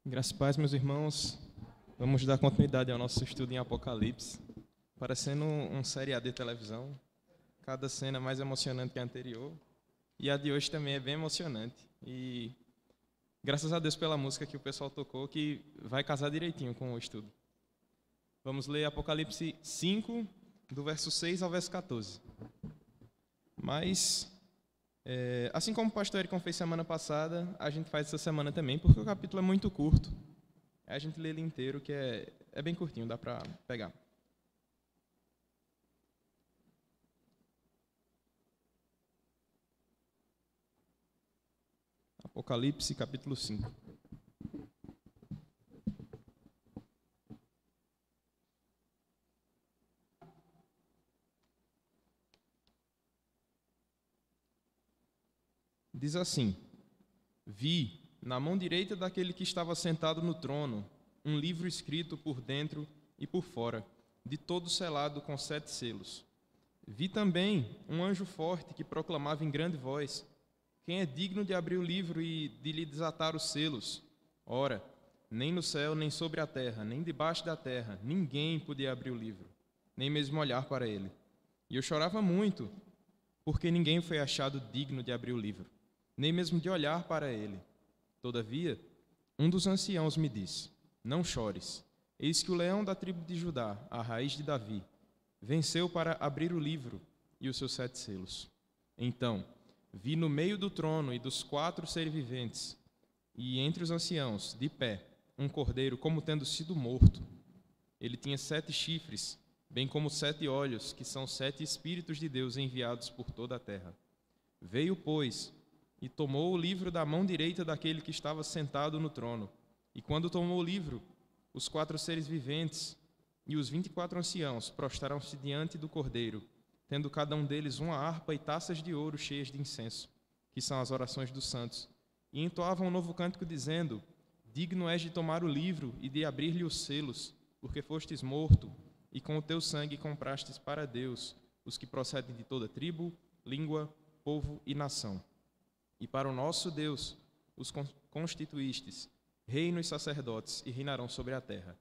Graças e paz, meus irmãos. Vamos dar continuidade ao nosso estudo em Apocalipse, parecendo um seriado de televisão. Cada cena mais emocionante que a anterior. E a de hoje também é bem emocionante. E graças a Deus pela música que o pessoal tocou, que vai casar direitinho com o estudo. Vamos ler Apocalipse 5, do verso 6 ao verso 14. Mas, assim como o pastor Ericon fez semana passada, a gente faz essa semana também, porque o capítulo é muito curto. A gente lê ele inteiro, que é bem curtinho, dá para pegar. Apocalipse, capítulo 5. Diz assim: Vi, na mão direita daquele que estava sentado no trono, um livro escrito por dentro e por fora, de todo selado com 7 selos. Vi também um anjo forte que proclamava em grande voz: Quem é digno de abrir o livro e de lhe desatar os selos? Ora, nem no céu, nem sobre a terra, nem debaixo da terra, ninguém podia abrir o livro, nem mesmo olhar para ele. E eu chorava muito, porque ninguém foi achado digno de abrir o livro, nem mesmo de olhar para ele. Todavia, um dos anciãos me disse: Não chores, eis que o leão da tribo de Judá, a raiz de Davi, venceu para abrir o livro e os seus 7 selos. Então, vi no meio do trono e dos 4 seres viventes, e entre os anciãos, de pé, um cordeiro como tendo sido morto. Ele tinha 7 chifres, bem como 7 olhos, que são 7 Espíritos de Deus enviados por toda a terra. Veio, pois, e tomou o livro da mão direita daquele que estava sentado no trono. E quando tomou o livro, os 4 seres viventes e os 24 anciãos prostraram-se diante do cordeiro, tendo cada um deles uma harpa e taças de ouro cheias de incenso, que são as orações dos santos. E entoavam um novo cântico, dizendo: Digno és de tomar o livro e de abrir-lhe os selos, porque fostes morto, e com o teu sangue comprastes para Deus os que procedem de toda tribo, língua, povo e nação. E para o nosso Deus os constituístes, reino e sacerdotes, e reinarão sobre a terra.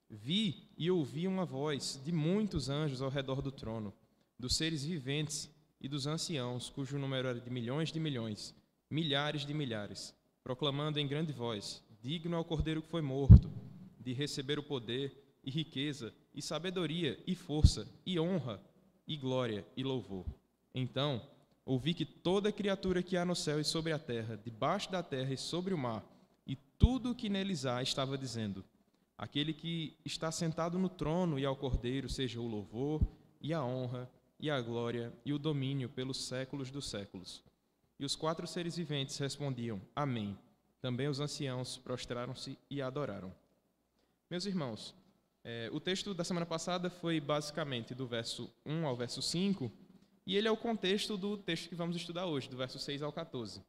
Vi e ouvi uma voz de muitos anjos ao redor do trono, dos seres viventes e dos anciãos, cujo número era de milhões, milhares de milhares, proclamando em grande voz: Digno é o cordeiro que foi morto, de receber o poder e riqueza e sabedoria e força e honra e glória e louvor. Então ouvi que toda criatura que há no céu e sobre a terra, debaixo da terra e sobre o mar, e tudo o que neles há, estava dizendo: Aquele que está sentado no trono e ao Cordeiro seja o louvor e a honra e a glória e o domínio pelos séculos dos séculos. E os 4 seres viventes respondiam: Amém. Também os anciãos prostraram-se e adoraram. Meus irmãos, o texto da semana passada foi basicamente do verso 1 ao verso 5, e ele é o contexto do texto que vamos estudar hoje, do verso 6 ao 14.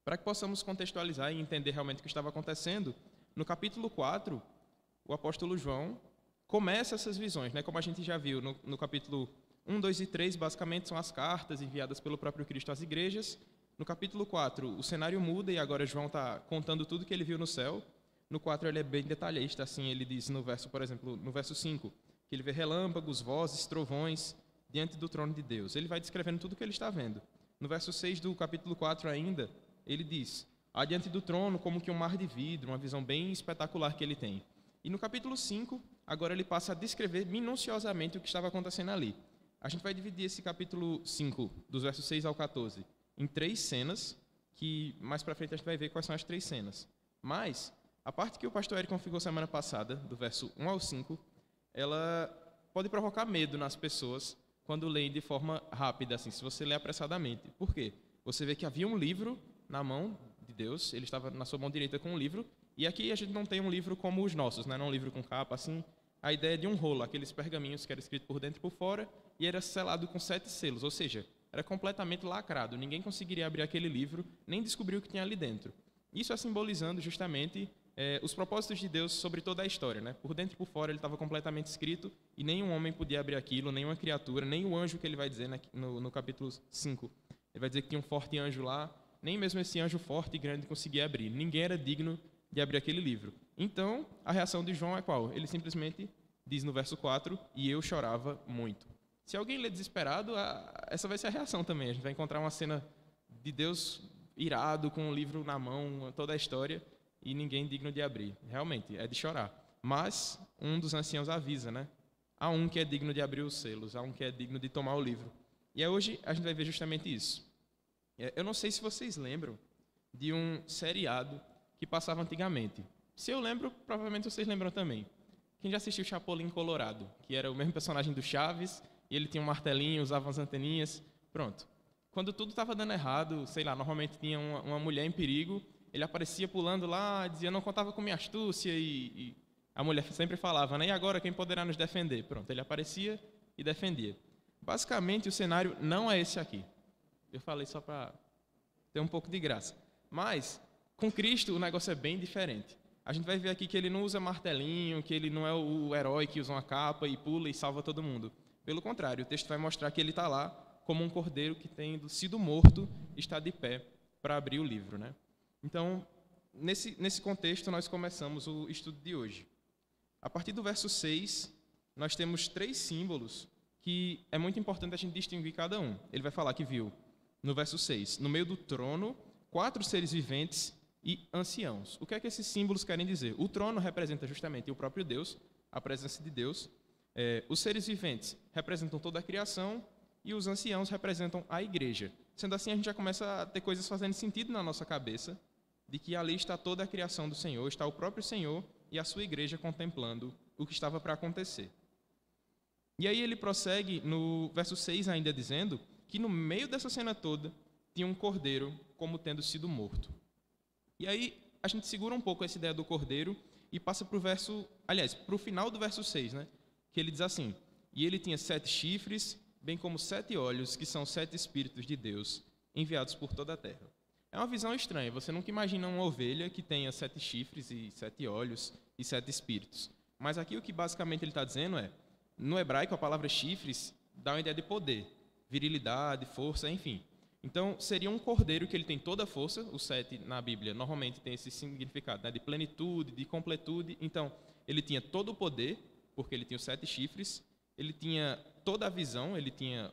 Para que possamos contextualizar e entender realmente o que estava acontecendo, no capítulo 4, o apóstolo João começa essas visões, né? Como a gente já viu no capítulo 1, 2 e 3, basicamente são as cartas enviadas pelo próprio Cristo às igrejas. No capítulo 4, o cenário muda e agora João está contando tudo que ele viu no céu. No 4 ele é bem detalhista, assim ele diz no verso, por exemplo, no verso 5, que ele vê relâmpagos, vozes, trovões diante do trono de Deus. Ele vai descrevendo tudo o que ele está vendo. No verso 6 do capítulo 4 ainda, ele diz: Há diante do trono como que um mar de vidro, uma visão bem espetacular que ele tem. E no capítulo 5, agora ele passa a descrever minuciosamente o que estava acontecendo ali. A gente vai dividir esse capítulo 5, dos versos 6 ao 14, em 3 cenas, que mais para frente a gente vai ver quais são as 3 cenas. Mas a parte que o pastor Eric configurou semana passada, do verso 1 ao 5, ela pode provocar medo nas pessoas quando leem de forma rápida, assim, se você lê apressadamente. Por quê? Você vê que havia um livro na mão de Deus, ele estava na sua mão direita com um livro, e aqui a gente não tem um livro como os nossos, né? Não é um livro com capa, assim. A ideia é de um rolo, aqueles pergaminhos que era escrito por dentro e por fora, e era selado com 7 selos, ou seja, era completamente lacrado. Ninguém conseguiria abrir aquele livro, nem descobrir o que tinha ali dentro. Isso é simbolizando justamente os propósitos de Deus sobre toda a história, né? Por dentro e por fora ele estava completamente escrito, e nenhum homem podia abrir aquilo, nenhuma criatura, nem o anjo que ele vai dizer no capítulo 5. Ele vai dizer que tinha um forte anjo lá, nem mesmo esse anjo forte e grande conseguia abrir. Ninguém era digno de abrir aquele livro. Então, a reação de João é qual? Ele simplesmente diz no verso 4, e eu chorava muito. Se alguém lê desesperado, essa vai ser a reação também. A gente vai encontrar uma cena de Deus irado, com o livro na mão, toda a história, e ninguém digno de abrir. Realmente, é de chorar. Mas um dos anciãos avisa, né? Há um que é digno de abrir os selos, há um que é digno de tomar o livro. E hoje a gente vai ver justamente isso. Eu não sei se vocês lembram de um seriado que passava antigamente. Se eu lembro, provavelmente vocês lembram também. Quem já assistiu Chapolin Colorado, que era o mesmo personagem do Chaves, e ele tinha um martelinho, usava umas anteninhas, pronto. Quando tudo estava dando errado, sei lá, normalmente tinha uma mulher em perigo, ele aparecia pulando lá, dizia, não contava com minha astúcia, e a mulher sempre falava, né? E agora quem poderá nos defender? Pronto, ele aparecia e defendia. Basicamente, o cenário não é esse aqui. Eu falei só para ter um pouco de graça. Mas, com Cristo, o negócio é bem diferente. A gente vai ver aqui que ele não usa martelinho, que ele não é o herói que usa uma capa e pula e salva todo mundo. Pelo contrário, o texto vai mostrar que ele está lá como um cordeiro que, tendo sido morto, está de pé para abrir o livro, né? Então, nesse contexto, nós começamos o estudo de hoje. A partir do verso 6, nós temos 3 símbolos que é muito importante a gente distinguir cada um. Ele vai falar que viu, no verso 6, no meio do trono, 4 seres viventes e anciãos. O que é que esses símbolos querem dizer? O trono representa justamente o próprio Deus, a presença de Deus. Os seres viventes representam toda a criação e os anciãos representam a igreja. Sendo assim, a gente já começa a ter coisas fazendo sentido na nossa cabeça, de que ali está toda a criação do Senhor, está o próprio Senhor e a sua igreja contemplando o que estava para acontecer. E aí ele prossegue no verso 6 ainda dizendo que no meio dessa cena toda tinha um cordeiro como tendo sido morto. E aí a gente segura um pouco essa ideia do cordeiro e passa para o final do verso 6, né? Que ele diz assim, e ele tinha 7 chifres, bem como 7 olhos, que são 7 espíritos de Deus, enviados por toda a terra. É uma visão estranha, você nunca imagina uma ovelha que tenha 7 chifres e 7 olhos e 7 espíritos. Mas aqui o que basicamente ele está dizendo é, no hebraico a palavra chifres dá uma ideia de poder, virilidade, força, enfim. Então seria um cordeiro que ele tem toda a força, o 7 na Bíblia normalmente tem esse significado, né, de plenitude, de completude. Então ele tinha todo o poder, porque ele tinha os 7 chifres, ele tinha toda a visão, ele tinha...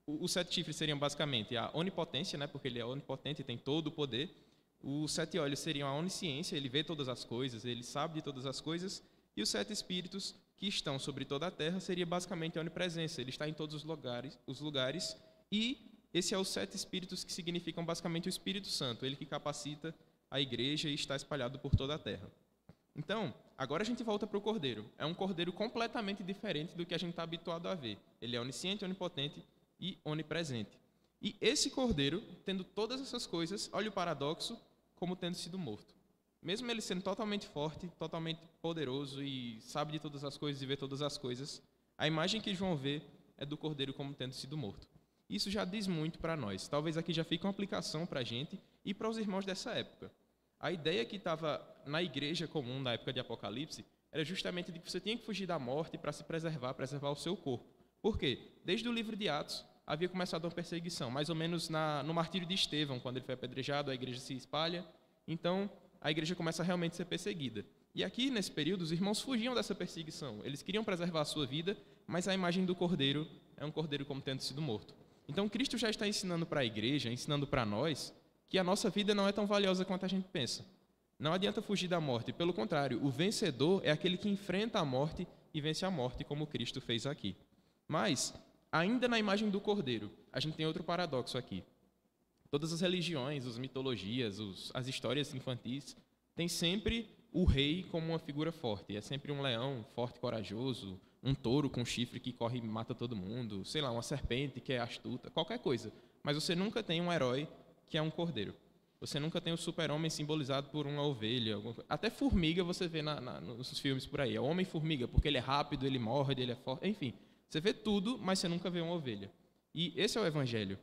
Os 7 chifres seriam basicamente a onipotência, né, porque ele é onipotente e tem todo o poder. Os 7 olhos seriam a onisciência, ele vê todas as coisas, ele sabe de todas as coisas. E os 7 espíritos que estão sobre toda a terra seria basicamente a onipresença, ele está em todos os lugares. E esse é os 7 espíritos que significam basicamente o Espírito Santo, ele que capacita a igreja e está espalhado por toda a terra. Então, agora a gente volta para o cordeiro. É um cordeiro completamente diferente do que a gente está habituado a ver. Ele é onisciente, onipotente e onipresente. E esse cordeiro, tendo todas essas coisas, olha o paradoxo, como tendo sido morto. Mesmo ele sendo totalmente forte, totalmente poderoso e sabe de todas as coisas e vê todas as coisas, a imagem que João vê é do cordeiro como tendo sido morto. Isso já diz muito para nós. Talvez aqui já fique uma aplicação para a gente e para os irmãos dessa época. A ideia que estava na igreja comum na época de Apocalipse era justamente de que você tinha que fugir da morte para se preservar o seu corpo. Por quê? Desde o livro de Atos havia começado uma perseguição, mais ou menos no martírio de Estevão, quando ele foi apedrejado, a igreja se espalha, então a igreja começa a realmente ser perseguida. E aqui, nesse período, os irmãos fugiam dessa perseguição, eles queriam preservar a sua vida, mas a imagem do cordeiro é um cordeiro como tendo sido morto. Então Cristo já está ensinando para a igreja, ensinando para nós, que a nossa vida não é tão valiosa quanto a gente pensa. Não adianta fugir da morte, pelo contrário, o vencedor é aquele que enfrenta a morte e vence a morte, como Cristo fez aqui. Mas, ainda na imagem do cordeiro, a gente tem outro paradoxo aqui. Todas as religiões, as mitologias, as histórias infantis, têm sempre o rei como uma figura forte. É sempre um leão forte e corajoso, um touro com chifre que corre e mata todo mundo, sei lá, uma serpente que é astuta, qualquer coisa. Mas você nunca tem um herói que é um cordeiro. Você nunca tem o super-homem simbolizado por uma ovelha. Até formiga você vê nos filmes por aí. É homem-formiga, porque ele é rápido, ele morde, ele é forte. Enfim, você vê tudo, mas você nunca vê uma ovelha. E esse é o Evangelho.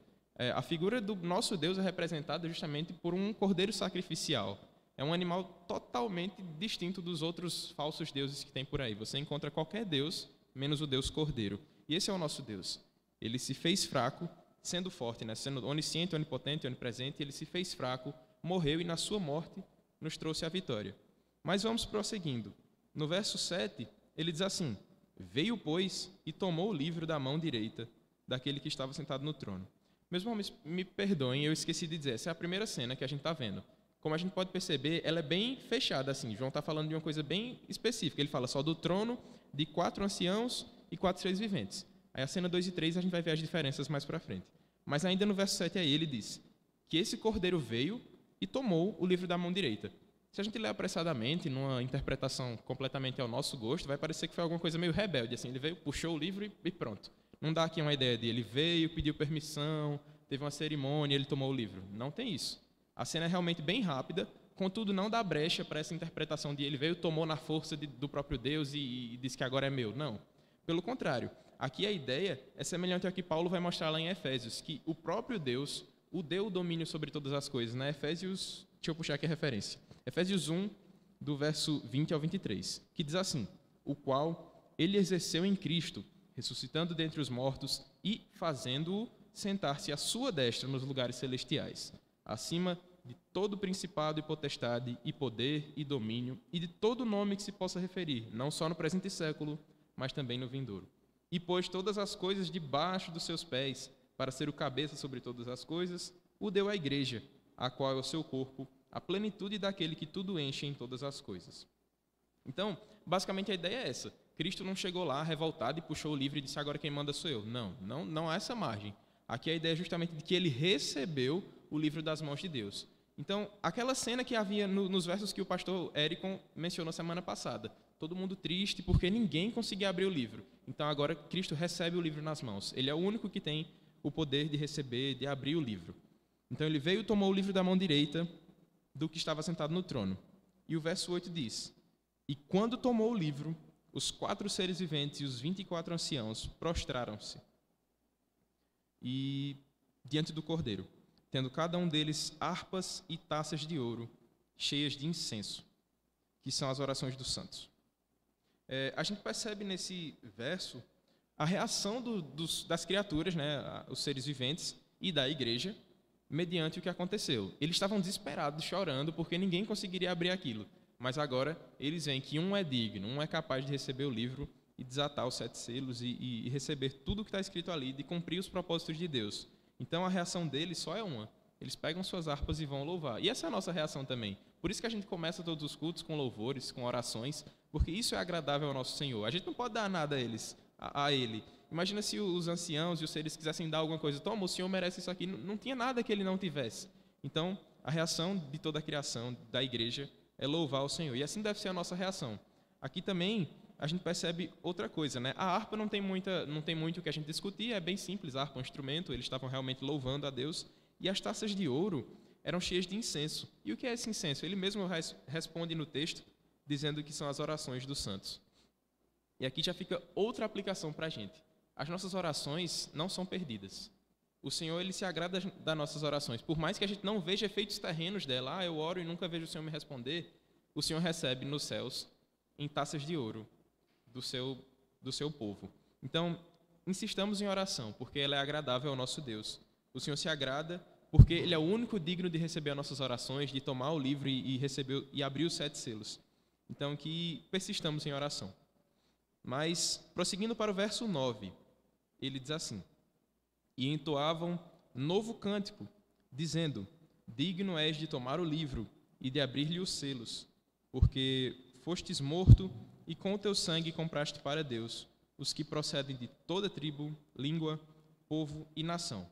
A figura do nosso Deus é representada justamente por um cordeiro sacrificial. É um animal totalmente distinto dos outros falsos deuses que tem por aí. Você encontra qualquer Deus, menos o Deus cordeiro. E esse é o nosso Deus. Ele se fez fraco, sendo forte, né? Sendo onisciente, onipotente, onipresente, ele se fez fraco, morreu e na sua morte nos trouxe a vitória. Mas vamos prosseguindo. No verso 7, ele diz assim: veio, pois, e tomou o livro da mão direita daquele que estava sentado no trono. Meus irmãos, me perdoem, eu esqueci de dizer, essa é a primeira cena que a gente está vendo. Como a gente pode perceber, ela é bem fechada, assim. João está falando de uma coisa bem específica. Ele fala só do trono, de 4 anciãos e 4 seres viventes. Aí a cena 2 e 3 a gente vai ver as diferenças mais para frente. Mas ainda no verso 7 aí ele diz que esse cordeiro veio e tomou o livro da mão direita. Se a gente ler apressadamente, numa interpretação completamente ao nosso gosto, vai parecer que foi alguma coisa meio rebelde. Assim, ele veio, puxou o livro e pronto. Não dá aqui uma ideia de ele veio, pediu permissão, teve uma cerimônia, ele tomou o livro. Não tem isso. A cena é realmente bem rápida, contudo não dá brecha para essa interpretação de ele veio, tomou na força do próprio Deus e disse que agora é meu. Não. Pelo contrário, aqui a ideia é semelhante ao que Paulo vai mostrar lá em Efésios, que o próprio Deus o deu o domínio sobre todas as coisas. Né? Efésios, deixa eu puxar aqui a referência. Efésios 1, do verso 20 ao 23, que diz assim: o qual ele exerceu em Cristo, ressuscitando dentre os mortos e fazendo-o sentar-se à sua destra nos lugares celestiais, acima de todo principado e potestade e poder e domínio e de todo nome que se possa referir, não só no presente século, mas também no vindouro. E pôs todas as coisas debaixo dos seus pés, para ser o cabeça sobre todas as coisas, o deu à igreja, a qual é o seu corpo, a plenitude daquele que tudo enche em todas as coisas. Então, basicamente a ideia é essa. Cristo não chegou lá revoltado e puxou o livro e disse, agora quem manda sou eu. Não há essa margem. Aqui a ideia é justamente de que ele recebeu o livro das mãos de Deus. Então, aquela cena que havia nos versos que o pastor Érico mencionou semana passada, todo mundo triste porque ninguém conseguia abrir o livro. Então, agora Cristo recebe o livro nas mãos. Ele é o único que tem o poder de receber, de abrir o livro. Então, ele veio e tomou o livro da mão direita do que estava sentado no trono. E o verso 8 diz: e quando tomou o livro, os 4 seres viventes e os 24 anciãos prostraram-se e diante do cordeiro, tendo cada um deles harpas e taças de ouro cheias de incenso, que são as orações dos santos. A gente percebe nesse verso a reação das criaturas, né, os seres viventes e da igreja, mediante o que aconteceu. Eles estavam desesperados, chorando, porque ninguém conseguiria abrir aquilo. Mas agora eles veem que um é digno, um é capaz de receber o livro e desatar os 7 selos e receber tudo o que está escrito ali, de cumprir os propósitos de Deus. Então a reação deles só é uma. Eles pegam suas harpas e vão louvar. E essa é a nossa reação também. Por isso que a gente começa todos os cultos com louvores, com orações, porque isso é agradável ao nosso Senhor. A gente não pode dar nada a Ele. Imagina se os anciãos e os seres quisessem dar alguma coisa. Toma, o Senhor merece isso aqui. Não tinha nada que Ele não tivesse. Então, a reação de toda a criação, da igreja, é louvar o Senhor. E assim deve ser a nossa reação. Aqui também a gente percebe outra coisa, né? A harpa não tem muito o que a gente discutir, é bem simples. A harpa é um instrumento, eles estavam realmente louvando a Deus. E as taças de ouro eram cheias de incenso. E o que é esse incenso? Ele mesmo responde no texto, dizendo que são as orações dos santos. E aqui já fica outra aplicação para a gente. As nossas orações não são perdidas. O Senhor, Ele se agrada das nossas orações. Por mais que a gente não veja efeitos terrenos dela, eu oro e nunca vejo o Senhor me responder, o Senhor recebe nos céus em taças de ouro do seu povo. Então, insistamos em oração, porque ela é agradável ao nosso Deus. O Senhor se agrada porque Ele é o único digno de receber as nossas orações, de tomar o livro e abrir os 7 selos. Então, que persistamos em oração. Mas, prosseguindo para o verso 9, ele diz assim: e entoavam novo cântico, dizendo, digno és de tomar o livro e de abrir-lhe os selos, porque fostes morto e com o teu sangue compraste para Deus os que procedem de toda tribo, língua, povo e nação.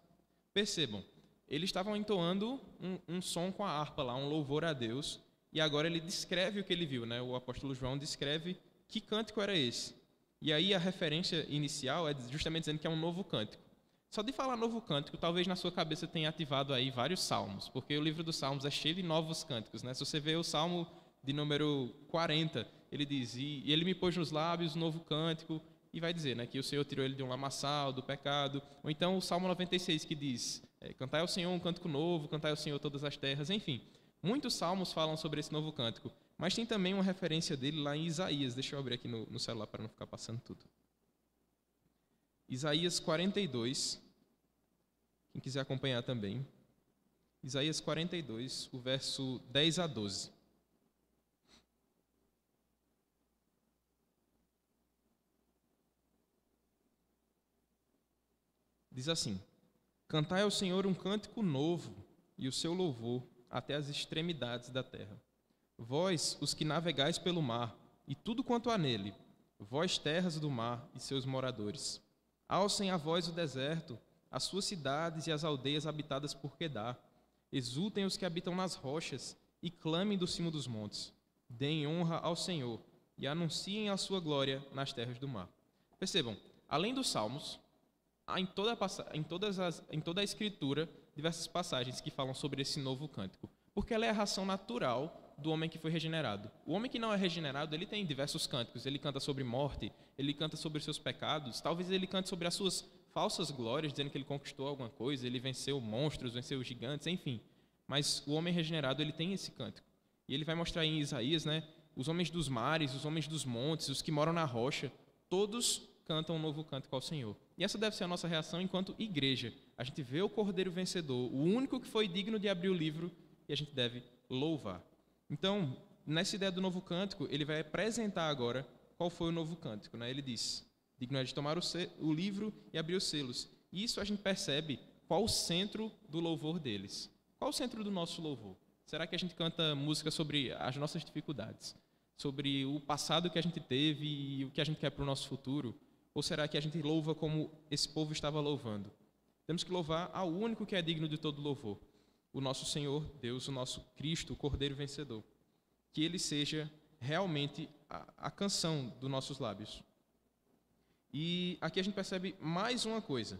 Percebam, eles estavam entoando um som com a harpa lá, um louvor a Deus, e agora ele descreve o que ele viu, né? O apóstolo João descreve que cântico era esse. E aí a referência inicial é justamente dizendo que é um novo cântico. Só de falar novo cântico, talvez na sua cabeça tenha ativado aí vários salmos, porque o livro dos salmos é cheio de novos cânticos, né? Se você vê o salmo de número 40, ele diz, e ele me pôs nos lábios um novo cântico, e vai dizer, né, que o Senhor tirou ele de um lamaçal, do pecado. Ou então o Salmo 96, que diz, cantai ao Senhor um cântico novo, cantai ao Senhor todas as terras, enfim. Muitos salmos falam sobre esse novo cântico, mas tem também uma referência dele lá em Isaías. Deixa eu abrir aqui no celular para não ficar passando tudo. Isaías 42, quem quiser acompanhar também. Isaías 42, o verso 10 a 12. diz assim: Cantai ao Senhor um cântico novo, e o seu louvor até as extremidades da terra. Vós, os que navegais pelo mar, e tudo quanto há nele, vós terras do mar e seus moradores. Alcem a voz o deserto, as suas cidades e as aldeias habitadas por Quedar. Exultem os que habitam nas rochas, e clamem do cimo dos montes. Deem honra ao Senhor, e anunciem a sua glória nas terras do mar. Percebam, além dos salmos, há em toda a Escritura diversas passagens que falam sobre esse novo cântico, porque ela é a ração natural do homem que foi regenerado. O homem que não é regenerado, ele tem diversos cânticos. Ele canta sobre morte, ele canta sobre os seus pecados, talvez ele cante sobre as suas falsas glórias, dizendo que ele conquistou alguma coisa, ele venceu monstros, venceu gigantes, enfim. Mas o homem regenerado, ele tem esse cântico. E ele vai mostrar em Isaías, né, os homens dos mares, os homens dos montes, os que moram na rocha, todos cantam um novo cântico ao Senhor. E essa deve ser a nossa reação enquanto igreja. A gente vê o Cordeiro vencedor, o único que foi digno de abrir o livro, e a gente deve louvar. Então, nessa ideia do novo cântico, ele vai apresentar agora qual foi o novo cântico, né? Ele diz: digno é de tomar o livro e abrir os selos. E isso a gente percebe qual o centro do louvor deles. Qual o centro do nosso louvor? Será que a gente canta música sobre as nossas dificuldades? Sobre o passado que a gente teve e o que a gente quer para o nosso futuro? Ou será que a gente louva como esse povo estava louvando? Temos que louvar ao único que é digno de todo louvor, o nosso Senhor Deus, o nosso Cristo, o Cordeiro vencedor. Que ele seja realmente a canção dos nossos lábios. E aqui a gente percebe mais uma coisa.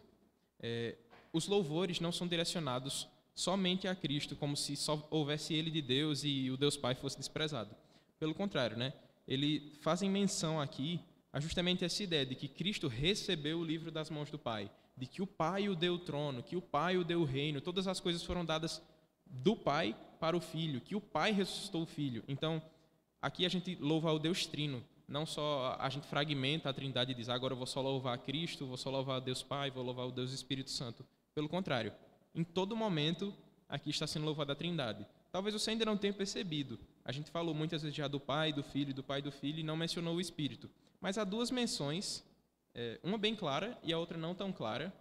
Os louvores não são direcionados somente a Cristo, como se só houvesse ele de Deus e o Deus Pai fosse desprezado. Pelo contrário, né? Eles fazem menção aqui a justamente essa ideia de que Cristo recebeu o livro das mãos do Pai, de que o Pai o deu o trono, que o Pai o deu o reino, todas as coisas foram dadas do Pai para o Filho, que o Pai ressuscitou o Filho. Então, aqui a gente louva o Deus Trino, não só a gente fragmenta a Trindade e diz: agora eu vou só louvar a Cristo, vou só louvar a Deus Pai, vou louvar o Deus Espírito Santo. Pelo contrário, em todo momento aqui está sendo louvada a Trindade. Talvez você ainda não tenha percebido. A gente falou muitas vezes já do Pai, do Filho, do Pai e do Filho, e não mencionou o Espírito. Mas há duas menções, uma bem clara e a outra não tão clara,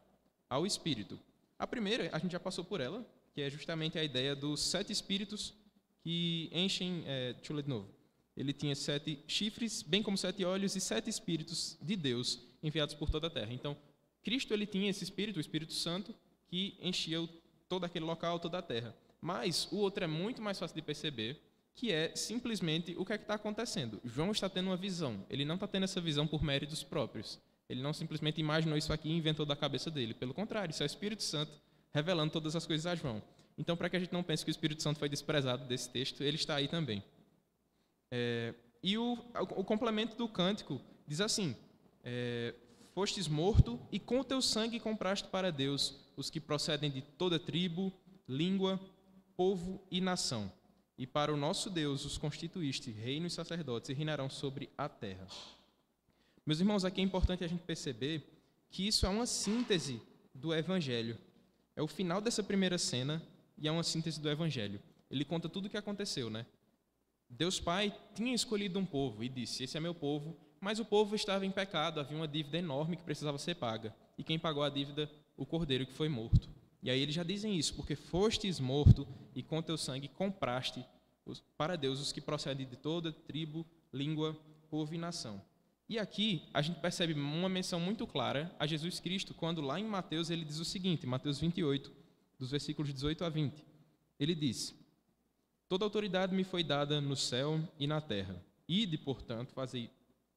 ao Espírito. A primeira, a gente já passou por ela, que é justamente a ideia dos 7 Espíritos que enchem... deixa eu ler de novo. Ele tinha 7 chifres, bem como 7 olhos, e 7 Espíritos de Deus enviados por toda a terra. Então, Cristo ele tinha esse Espírito, o Espírito Santo, que enchia todo aquele local, toda a terra. Mas o outro é muito mais fácil de perceber, que é simplesmente o que é que está acontecendo. João está tendo uma visão. Ele não está tendo essa visão por méritos próprios. Ele não simplesmente imaginou isso aqui e inventou da cabeça dele. Pelo contrário, isso é o Espírito Santo revelando todas as coisas a João. Então, para que a gente não pense que o Espírito Santo foi desprezado desse texto, ele está aí também. E o complemento do cântico diz assim: fostes morto e com o teu sangue compraste para Deus os que procedem de toda tribo, língua, povo e nação. E para o nosso Deus os constituíste reino e sacerdotes e reinarão sobre a terra. Meus irmãos, aqui é importante a gente perceber que isso é uma síntese do Evangelho. É o final dessa primeira cena e é uma síntese do Evangelho. Ele conta tudo o que aconteceu, né? Deus Pai tinha escolhido um povo e disse: esse é meu povo, mas o povo estava em pecado, havia uma dívida enorme que precisava ser paga. E quem pagou a dívida? O Cordeiro que foi morto. E aí eles já dizem isso: porque fostes morto e com teu sangue compraste para Deus os que procedem de toda tribo, língua, povo e nação. E aqui a gente percebe uma menção muito clara a Jesus Cristo, quando lá em Mateus ele diz o seguinte, Mateus 28, dos versículos 18 a 20. Ele diz: toda autoridade me foi dada no céu e na terra. Ide, portanto, fazei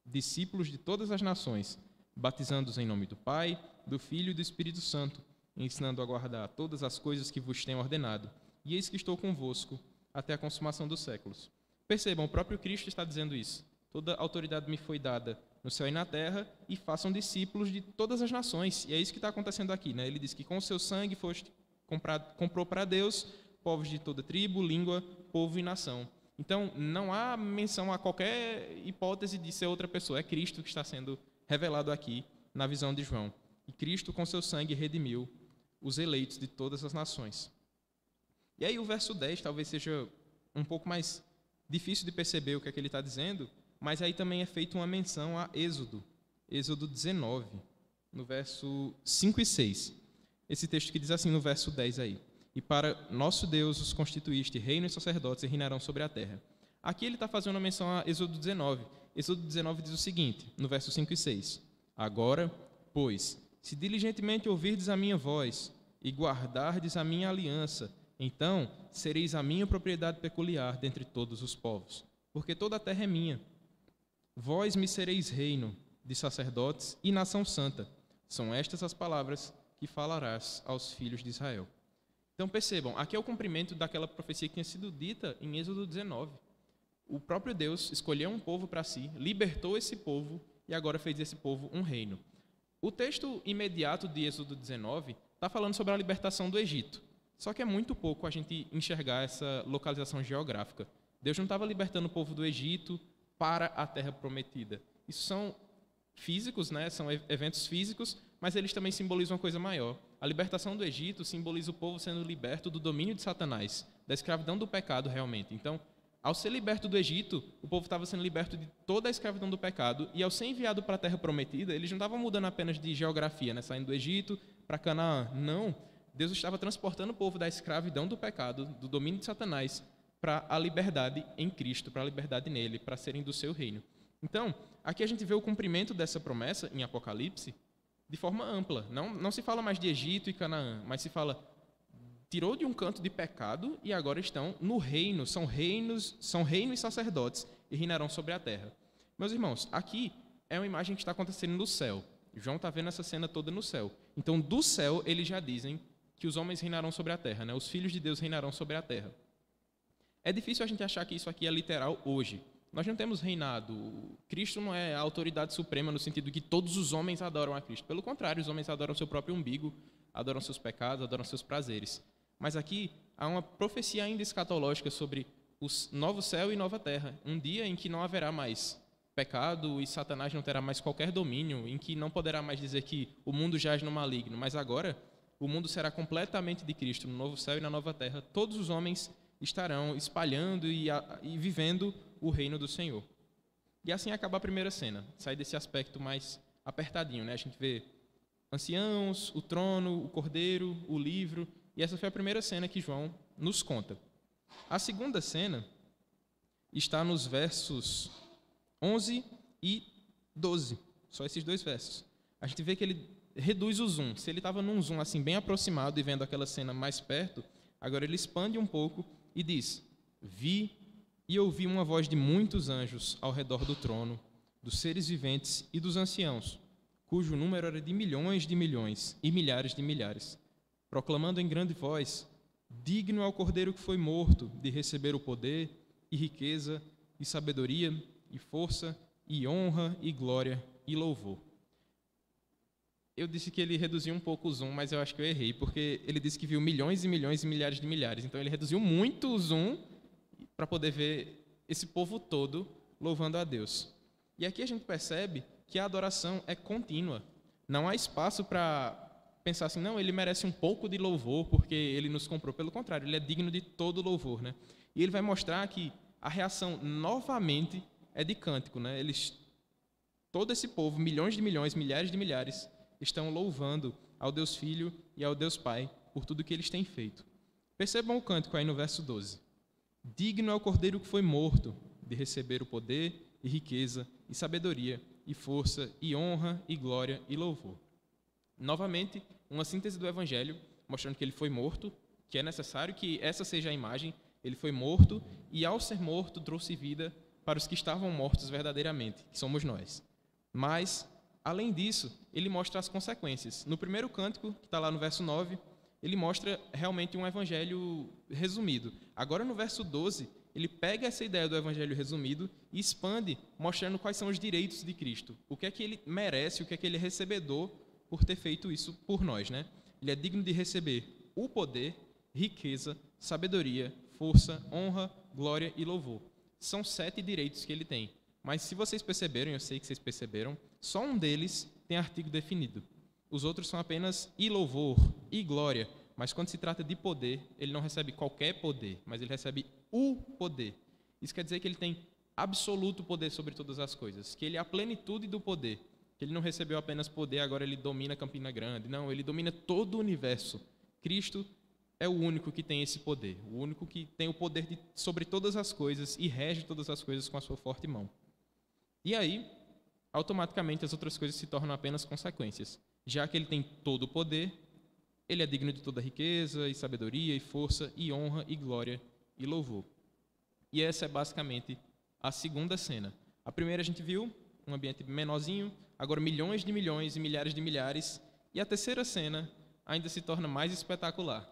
discípulos de todas as nações, batizando-os em nome do Pai, do Filho e do Espírito Santo, ensinando a guardar todas as coisas que vos tenho ordenado. E eis que estou convosco até a consumação dos séculos. Percebam, o próprio Cristo está dizendo isso. Toda autoridade me foi dada no céu e na terra, e façam discípulos de todas as nações. E é isso que está acontecendo aqui, né? Ele diz que com o seu sangue comprou para Deus povos de toda tribo, língua, povo e nação. Então, não há menção a qualquer hipótese de ser outra pessoa. É Cristo que está sendo revelado aqui na visão de João. E Cristo, com seu sangue, redimiu os eleitos de todas as nações. E aí o verso 10 talvez seja um pouco mais difícil de perceber o que é que ele está dizendo, mas aí também é feita uma menção a Êxodo 19, no verso 5 e 6. esse texto que diz assim no verso 10 aí: "E para nosso Deus os constituíste reino e sacerdotes e reinarão sobre a terra." Aqui ele está fazendo uma menção a Êxodo 19. Êxodo 19 diz o seguinte, no verso 5 e 6: "Agora, pois, se diligentemente ouvirdes a minha voz e guardardes a minha aliança, então sereis a minha propriedade peculiar dentre todos os povos, porque toda a terra é minha. Vós me sereis reino de sacerdotes e nação santa. São estas as palavras que falarás aos filhos de Israel." Então percebam, aqui é o cumprimento daquela profecia que tinha sido dita em Êxodo 19. O próprio Deus escolheu um povo para si, libertou esse povo e agora fez desse povo um reino. O texto imediato de Êxodo 19 está falando sobre a libertação do Egito. Só que é muito pouco a gente enxergar essa localização geográfica. Deus não estava libertando o povo do Egito para a terra prometida. Isso são físicos, né? São eventos físicos, mas eles também simbolizam uma coisa maior. A libertação do Egito simboliza o povo sendo liberto do domínio de Satanás, da escravidão do pecado realmente. Então, ao ser liberto do Egito, o povo estava sendo liberto de toda a escravidão do pecado, e ao ser enviado para a terra prometida, eles não estavam mudando apenas de geografia, né? Saindo do Egito para Canaã. Não, Deus estava transportando o povo da escravidão do pecado, do domínio de Satanás, para a liberdade em Cristo, para a liberdade nele, para serem do seu reino. Então, aqui a gente vê o cumprimento dessa promessa em Apocalipse de forma ampla. Não se fala mais de Egito e Canaã, mas se fala, tirou de um canto de pecado e agora estão no reino, são reino e sacerdotes e reinarão sobre a terra. Meus irmãos, aqui é uma imagem que está acontecendo no céu. João está vendo essa cena toda no céu. Então, do céu, eles já dizem que os homens reinarão sobre a terra, né? Os filhos de Deus reinarão sobre a terra. É difícil a gente achar que isso aqui é literal hoje. Nós não temos reinado. Cristo não é a autoridade suprema no sentido de que todos os homens adoram a Cristo. Pelo contrário, os homens adoram seu próprio umbigo, adoram seus pecados, adoram seus prazeres. Mas aqui há uma profecia ainda escatológica sobre o novo céu e nova terra. Um dia em que não haverá mais pecado e Satanás não terá mais qualquer domínio, em que não poderá mais dizer que o mundo jaz no maligno. Mas agora o mundo será completamente de Cristo, no novo céu e na nova terra. Todos os homens estarão espalhando e vivendo o reino do Senhor. E assim acaba a primeira cena, sai desse aspecto mais apertadinho, né? A gente vê anciãos, o trono, o cordeiro, o livro, e essa foi a primeira cena que João nos conta. A segunda cena está nos versos 11 e 12, só esses dois versos. A gente vê que ele reduz o zoom. Se ele estava num zoom assim bem aproximado e vendo aquela cena mais perto, agora ele expande um pouco e diz: "Vi e ouvi uma voz de muitos anjos ao redor do trono, dos seres viventes e dos anciãos, cujo número era de milhões e milhares de milhares, proclamando em grande voz: digno é o Cordeiro que foi morto de receber o poder e riqueza e sabedoria e força e honra e glória e louvor." Eu disse que ele reduziu um pouco o zoom, mas eu acho que eu errei, porque ele disse que viu milhões e milhões e milhares de milhares. Então ele reduziu muito o zoom para poder ver esse povo todo louvando a Deus. E aqui a gente percebe que a adoração é contínua. Não há espaço para pensar assim, não, ele merece um pouco de louvor porque ele nos comprou. Pelo contrário, ele é digno de todo louvor, né? E ele vai mostrar que a reação novamente é de cântico, né? Todo esse povo, milhões de milhões, milhares de milhares, estão louvando ao Deus Filho e ao Deus Pai por tudo que eles têm feito. Percebam o cântico aí no verso 12. Digno é o Cordeiro que foi morto de receber o poder e riqueza e sabedoria e força e honra e glória e louvor. Novamente, uma síntese do Evangelho, mostrando que ele foi morto, que é necessário que essa seja a imagem. Ele foi morto e, ao ser morto, trouxe vida para os que estavam mortos verdadeiramente, que somos nós. Mas, além disso, ele mostra as consequências. No primeiro cântico, que está lá no verso 9, ele mostra realmente um evangelho resumido. Agora, no verso 12, ele pega essa ideia do evangelho resumido e expande, mostrando quais são os direitos de Cristo. O que é que ele merece, o que é que ele é recebedor por ter feito isso por nós, né? Ele é digno de receber o poder, riqueza, sabedoria, força, honra, glória e louvor. São 7 direitos que ele tem. Mas se vocês perceberam, eu sei que vocês perceberam, só um deles tem artigo definido. Os outros são apenas e louvor, e glória. Mas quando se trata de poder, ele não recebe qualquer poder, mas ele recebe o poder. Isso quer dizer que ele tem absoluto poder sobre todas as coisas, que ele é a plenitude do poder. que ele não recebeu apenas poder, agora ele domina Campina Grande. Não, ele domina todo o universo. Cristo é o único que tem esse poder, o único que tem o poder sobre todas as coisas e rege todas as coisas com a sua forte mão. E aí, automaticamente, as outras coisas se tornam apenas consequências. Já que ele tem todo o poder, ele é digno de toda riqueza, e sabedoria, e força, e honra, e glória, e louvor. E essa é basicamente a segunda cena. A primeira a gente viu, um ambiente menorzinho, agora milhões de milhões e milhares de milhares. E a terceira cena ainda se torna mais espetacular.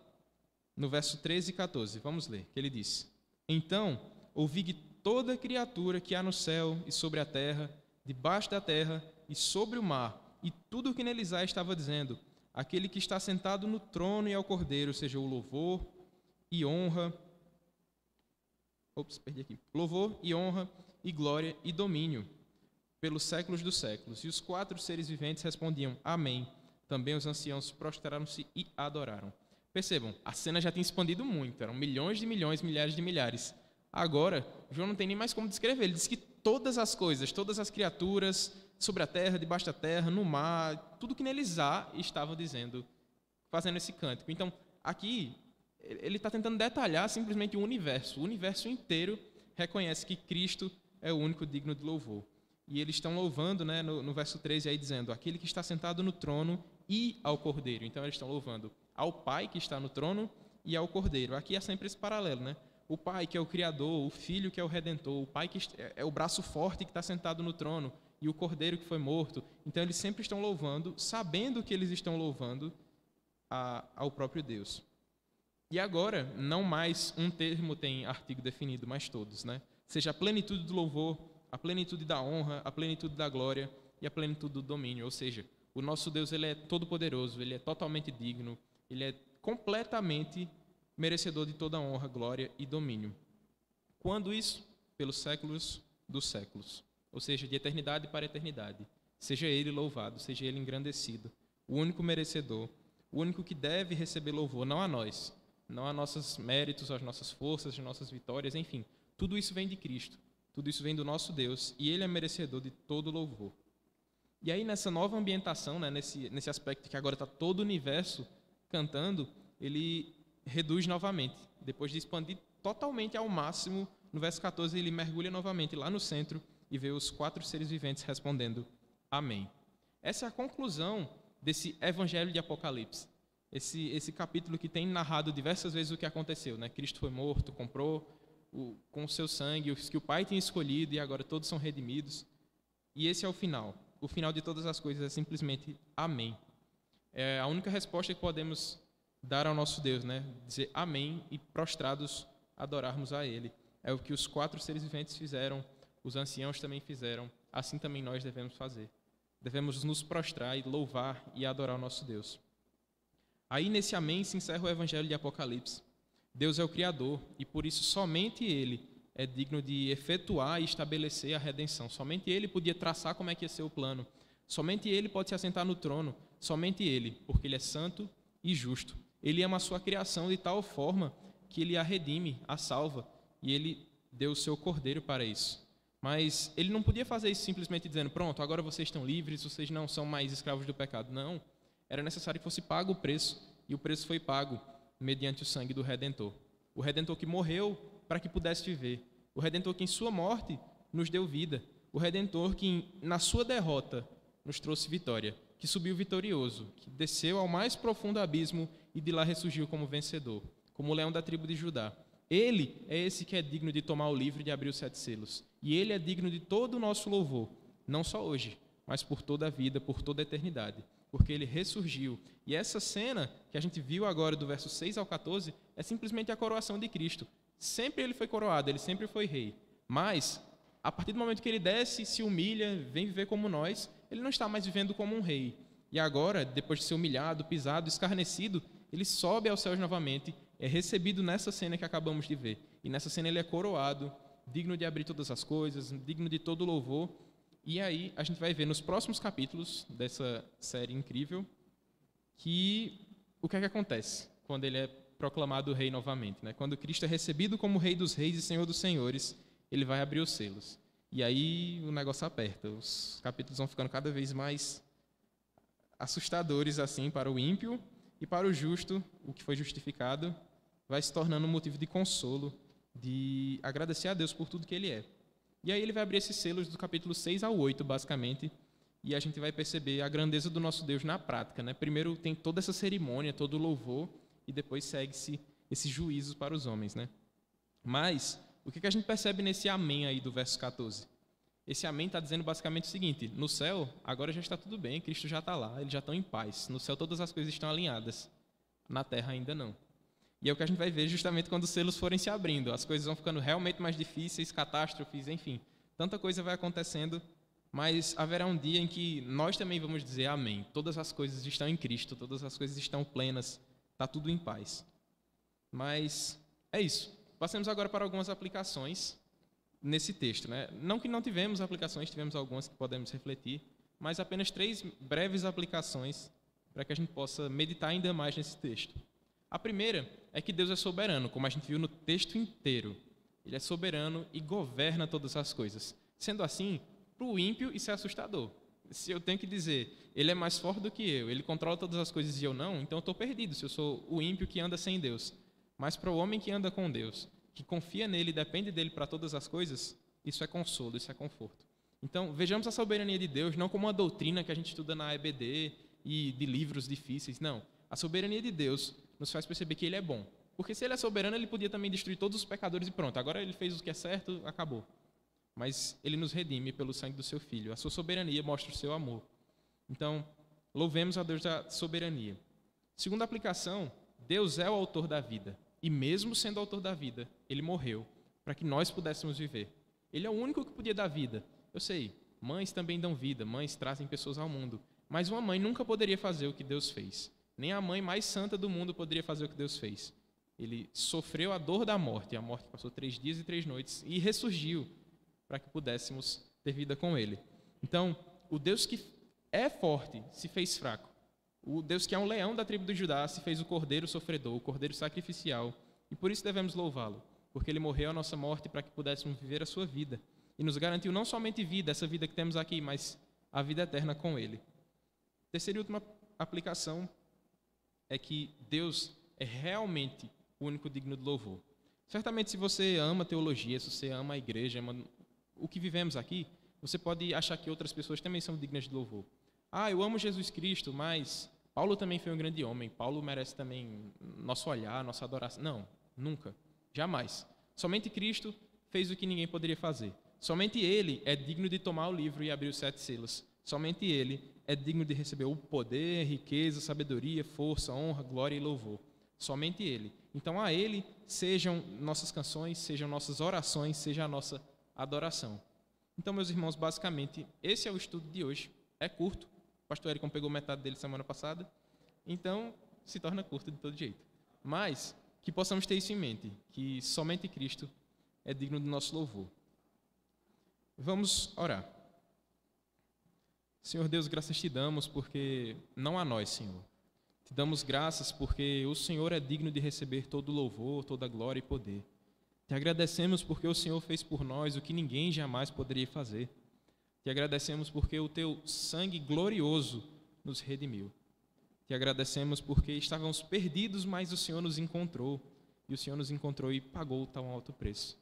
No verso 13 e 14, vamos ler, que ele diz: Então ouvi que toda criatura que há no céu e sobre a terra, debaixo da terra e sobre o mar, e tudo o que neles há, estava dizendo: Aquele que está sentado no trono e ao Cordeiro, seja o louvor e honra... Louvor e honra e glória e domínio pelos séculos dos séculos. E os 4 seres viventes respondiam: Amém. Também os anciãos prostraram-se e adoraram. Percebam, a cena já tinha expandido muito, eram milhões de milhões, milhares de milhares. Agora, João não tem nem mais como descrever, ele diz que todas as coisas, todas as criaturas, sobre a terra, debaixo da terra, no mar, tudo que neles há, estavam dizendo, fazendo esse cântico. Então, aqui, ele está tentando detalhar simplesmente o universo inteiro reconhece que Cristo é o único digno de louvor. E eles estão louvando, né, no verso 13, aí dizendo: Aquele que está sentado no trono e ao Cordeiro. Então, eles estão louvando ao Pai que está no trono e ao Cordeiro. Aqui é sempre esse paralelo, né? O Pai que é o Criador, o Filho que é o Redentor, o Pai que é o braço forte que está sentado no trono e o Cordeiro que foi morto. Então, eles sempre estão louvando, sabendo que eles estão louvando ao próprio Deus. E agora, não mais um termo tem artigo definido, mas todos, né? Seja a plenitude do louvor, a plenitude da honra, a plenitude da glória e a plenitude do domínio. Ou seja, o nosso Deus, ele é todo-poderoso, ele é totalmente digno, ele é completamente merecedor de toda a honra, glória e domínio. Quando isso? Pelos séculos dos séculos. Ou seja, de eternidade para eternidade. Seja ele louvado, seja ele engrandecido. O único merecedor, o único que deve receber louvor, não a nós, não a nossos méritos, as nossas forças, as nossas vitórias, enfim. Tudo isso vem de Cristo, tudo isso vem do nosso Deus, e ele é merecedor de todo louvor. E aí, nessa nova ambientação, né, nesse aspecto que agora está todo o universo cantando, ele reduz novamente. Depois de expandir totalmente ao máximo, no verso 14 ele mergulha novamente lá no centro e vê os 4 seres viventes respondendo: Amém. Essa é a conclusão desse Evangelho de Apocalipse. Esse capítulo que tem narrado diversas vezes o que aconteceu, né? Cristo foi morto, comprou com o seu sangue os que o Pai tinha escolhido e agora todos são redimidos. E esse é o final. O final de todas as coisas é simplesmente Amém. É a única resposta que podemos dar ao nosso Deus, né? Dizer amém e prostrados adorarmos a Ele. É o que os 4 seres viventes fizeram, os anciãos também fizeram, assim também nós devemos fazer. Devemos nos prostrar e louvar e adorar o nosso Deus. Aí nesse amém se encerra o Evangelho de Apocalipse. Deus é o Criador e por isso somente Ele é digno de efetuar e estabelecer a redenção. Somente Ele podia traçar como é que ia ser o plano. Somente Ele pode se assentar no trono. Somente Ele, porque Ele é santo e justo. Ele ama a sua criação de tal forma que Ele a redime, a salva, e Ele deu o seu Cordeiro para isso. Mas Ele não podia fazer isso simplesmente dizendo: pronto, agora vocês estão livres, vocês não são mais escravos do pecado. Não, era necessário que fosse pago o preço, e o preço foi pago mediante o sangue do Redentor. O Redentor que morreu para que pudesse viver. O Redentor que em sua morte nos deu vida. O Redentor que na sua derrota nos trouxe vitória. Que subiu vitorioso, que desceu ao mais profundo abismo e de lá ressurgiu como vencedor, como o leão da tribo de Judá. Ele é esse que é digno de tomar o livro e de abrir os 7 selos. E ele é digno de todo o nosso louvor, não só hoje, mas por toda a vida, por toda a eternidade, porque ele ressurgiu. E essa cena que a gente viu agora do verso 6 ao 14 é simplesmente a coroação de Cristo. Sempre ele foi coroado, ele sempre foi rei. Mas, a partir do momento que ele desce, se humilha, vem viver como nós, ele não está mais vivendo como um rei. E agora, depois de ser humilhado, pisado, escarnecido, ele sobe aos céus novamente, é recebido nessa cena que acabamos de ver. E nessa cena ele é coroado, digno de abrir todas as coisas, digno de todo louvor. E aí a gente vai ver nos próximos capítulos dessa série incrível que o que é que acontece quando ele é proclamado rei novamente, né? Quando Cristo é recebido como rei dos reis e senhor dos senhores, ele vai abrir os selos. E aí o negócio aperta. Os capítulos vão ficando cada vez mais assustadores assim para o ímpio, e para o justo, o que foi justificado, vai se tornando um motivo de consolo, de agradecer a Deus por tudo que Ele é. E aí ele vai abrir esses selos do capítulo 6 ao 8, basicamente, e a gente vai perceber a grandeza do nosso Deus na prática, né? Primeiro tem toda essa cerimônia, todo o louvor, e depois segue-se esses juízos para os homens, né? Mas, o que a gente percebe nesse amém aí do verso 14? Esse amém está dizendo basicamente o seguinte: no céu, agora já está tudo bem, Cristo já está lá, eles já estão em paz. No céu todas as coisas estão alinhadas, na terra ainda não. E é o que a gente vai ver justamente quando os selos forem se abrindo. As coisas vão ficando realmente mais difíceis, catástrofes, enfim. Tanta coisa vai acontecendo, mas haverá um dia em que nós também vamos dizer amém. Todas as coisas estão em Cristo, todas as coisas estão plenas, está tudo em paz. Mas é isso. Passemos agora para algumas aplicações nesse texto, né? Não que não tivemos aplicações, tivemos algumas que podemos refletir, mas apenas 3 breves aplicações para que a gente possa meditar ainda mais nesse texto. A primeira é que Deus é soberano, como a gente viu no texto inteiro. Ele é soberano e governa todas as coisas. Sendo assim, para o ímpio isso é assustador. Se eu tenho que dizer, ele é mais forte do que eu, ele controla todas as coisas e eu não, então eu estou perdido se eu sou o ímpio que anda sem Deus. Mas para o homem que anda com Deus, que confia nele e depende dele para todas as coisas, isso é consolo, isso é conforto. Então, vejamos a soberania de Deus não como uma doutrina que a gente estuda na EBD e de livros difíceis, não. A soberania de Deus nos faz perceber que Ele é bom. Porque se Ele é soberano, Ele podia também destruir todos os pecadores e pronto, agora Ele fez o que é certo, acabou. Mas Ele nos redime pelo sangue do Seu Filho. A Sua soberania mostra o Seu amor. Então, louvemos a Deus da soberania. Segunda aplicação, Deus é o autor da vida. E mesmo sendo autor da vida, Ele morreu para que nós pudéssemos viver. Ele é o único que podia dar vida. Eu sei, mães também dão vida, mães trazem pessoas ao mundo. Mas uma mãe nunca poderia fazer o que Deus fez. Nem a mãe mais santa do mundo poderia fazer o que Deus fez. Ele sofreu a dor da morte. A morte passou 3 dias e 3 noites e ressurgiu para que pudéssemos ter vida com Ele. Então, o Deus que é forte se fez fraco. O Deus que é um leão da tribo de Judá se fez o cordeiro sofredor, o cordeiro sacrificial. E por isso devemos louvá-lo, porque Ele morreu a nossa morte para que pudéssemos viver a sua vida. E nos garantiu não somente vida, essa vida que temos aqui, mas a vida eterna com Ele. Terceira e última aplicação é que Deus é realmente o único digno de louvor. Certamente, se você ama teologia, se você ama a igreja, ama o que vivemos aqui, você pode achar que outras pessoas também são dignas de louvor. Ah, eu amo Jesus Cristo, mas Paulo também foi um grande homem. Paulo merece também nosso olhar, nossa adoração. Não, nunca, jamais. Somente Cristo fez o que ninguém poderia fazer. Somente Ele é digno de tomar o livro e abrir os 7 selos. Somente Ele é digno de receber o poder, riqueza, sabedoria, força, honra, glória e louvor. Somente Ele. Então, a Ele sejam nossas canções, sejam nossas orações, seja a nossa adoração. Então, meus irmãos, basicamente, esse é o estudo de hoje. É curto. O pastor Ericon pegou metade dele semana passada. Então, se torna curto de todo jeito. Mas, que possamos ter isso em mente, que somente Cristo é digno do nosso louvor. Vamos orar. Senhor Deus, graças te damos porque não a nós, Senhor. Te damos graças porque o Senhor é digno de receber todo o louvor, toda a glória e poder. Te agradecemos porque o Senhor fez por nós o que ninguém jamais poderia fazer. Te agradecemos porque o teu sangue glorioso nos redimiu. Te agradecemos porque estávamos perdidos, mas o Senhor nos encontrou. E o Senhor nos encontrou e pagou tão alto preço.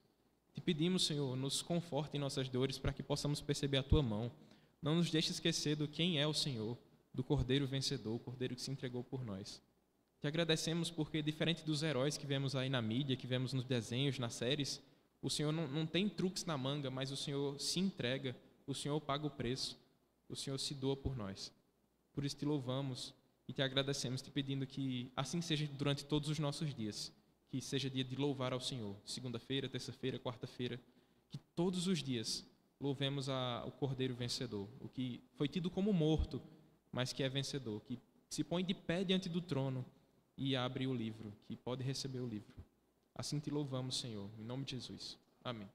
Te pedimos, Senhor, nos conforte em nossas dores para que possamos perceber a tua mão. Não nos deixe esquecer do quem é o Senhor, do Cordeiro vencedor, o Cordeiro que se entregou por nós. Te agradecemos porque, diferente dos heróis que vemos aí na mídia, que vemos nos desenhos, nas séries, o Senhor não tem truques na manga, mas o Senhor se entrega, o Senhor paga o preço, o Senhor se doa por nós. Por isso te louvamos e te agradecemos, te pedindo que assim seja durante todos os nossos dias, que seja dia de louvar ao Senhor, segunda-feira, terça-feira, quarta-feira, que todos os dias louvemos o Cordeiro vencedor, o que foi tido como morto, mas que é vencedor, que se põe de pé diante do trono e abre o livro, que pode receber o livro. Assim te louvamos, Senhor, em nome de Jesus. Amém.